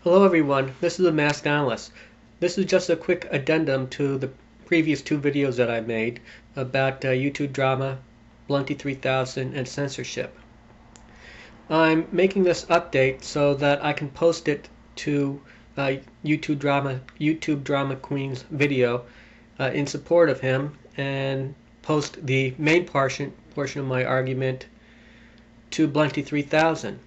Hello everyone, this is the Masked Analyst. This is just a quick addendum to the previous two videos that I made about Utubedrama, Blunty3000, and censorship. I'm making this update so that I can post it to Utubedramaqueen's video in support of him and post the main portion of my argument to Blunty3000.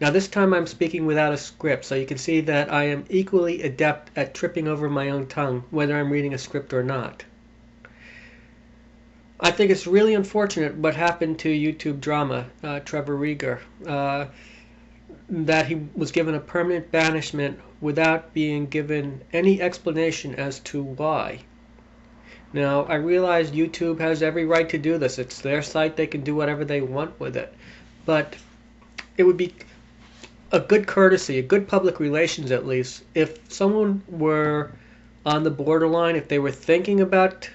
Now this time I'm speaking without a script, so you can see that I am equally adept at tripping over my own tongue, whether I'm reading a script or not. I think it's really unfortunate what happened to Utubedrama, Trevor Rieger, that he was given a permanent banishment without being given any explanation as to why. Now, I realize YouTube has every right to do this. It's their site, they can do whatever they want with it. But it would be a good courtesy, a good public relations at least, if someone were on the borderline, if they were thinking about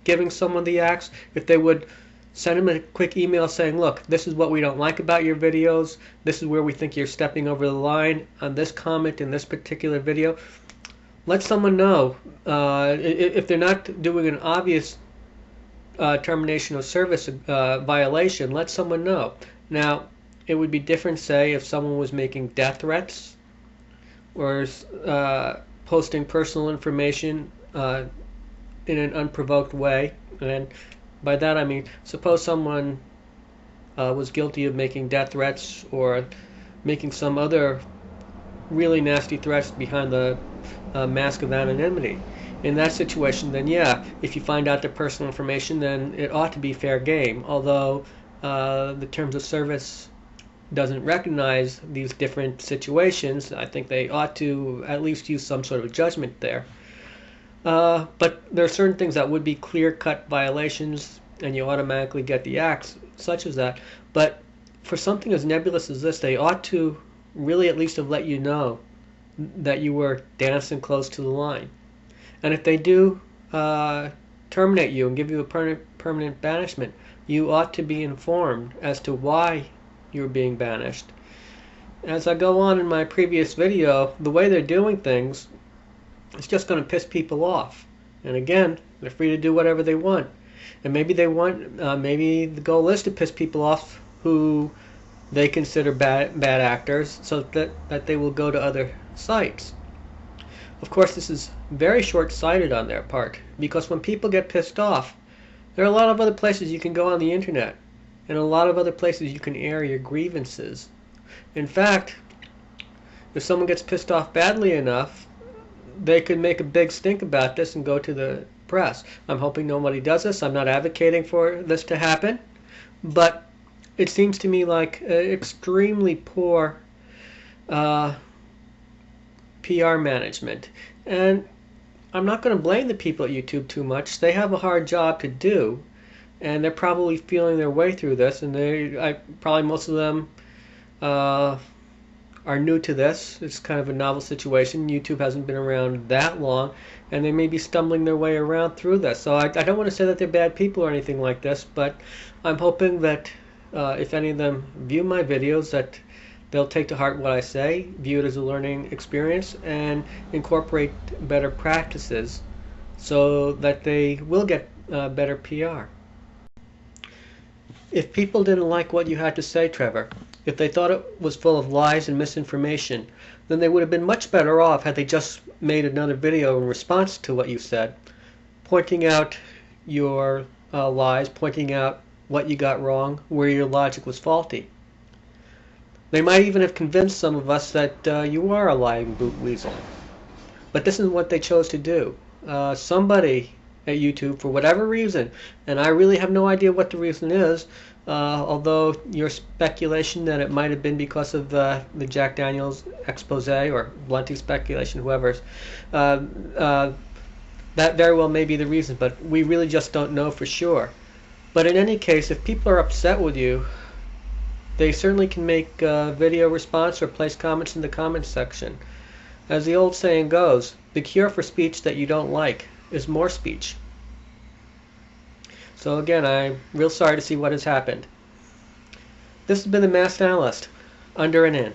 giving someone the axe, if they would send them a quick email saying, look, this is what we don't like about your videos, this is where we think you're stepping over the line on this comment in this particular video. Let someone know. If they're not doing an obvious termination of service violation, let someone know. Now, it would be different, say, if someone was making death threats or posting personal information in an unprovoked way. And by that I mean, suppose someone was guilty of making death threats or making some other really nasty threats behind the mask of anonymity. In that situation, then yeah, if you find out their personal information, then it ought to be fair game. Although the terms of service doesn't recognize these different situations, I think they ought to at least use some sort of judgment there. But there are certain things that would be clear-cut violations, and you automatically get the axe, such as that. But for something as nebulous as this, they ought to really at least have let you know that you were dancing close to the line. And if they do terminate you and give you a permanent banishment, you ought to be informed as to why you're being banished. As I go on in my previous video, the way they're doing things is just going to piss people off. And again, they're free to do whatever they want. And maybe they want, maybe the goal is to piss people off who they consider bad actors, so that they will go to other sites. Of course, this is very short-sighted on their part, because when people get pissed off, there are a lot of other places you can go on the internet, and a lot of other places you can air your grievances. In fact, if someone gets pissed off badly enough, they could make a big stink about this and go to the press. I'm hoping nobody does this. I'm not advocating for this to happen, but it seems to me like extremely poor PR management. And I'm not going to blame the people at YouTube too much. They have a hard job to do, and they're probably feeling their way through this, and probably most of them are new to this. It's kind of a novel situation. YouTube hasn't been around that long, and they may be stumbling their way around through this. So I don't want to say that they're bad people or anything like this, but I'm hoping that if any of them view my videos, that they'll take to heart what I say, view it as a learning experience, and incorporate better practices so that they will get better PR. If people didn't like what you had to say, Trevor, if they thought it was full of lies and misinformation, then they would have been much better off had they just made another video in response to what you said, pointing out your lies, pointing out what you got wrong, where your logic was faulty. They might even have convinced some of us that you are a lying boot weasel. But this is what they chose to do. Somebody at YouTube, for whatever reason, and I really have no idea what the reason is, although your speculation that it might have been because of the Jack Daniels expose, or Blunty speculation, whoever's, that very well may be the reason, but we really just don't know for sure. But in any case, if people are upset with you, they certainly can make a video response or place comments in the comments section. As the old saying goes, the cure for speech that you don't like is more speech. So again, I'm real sorry to see what has happened. This has been the Masked Analyst, under and in.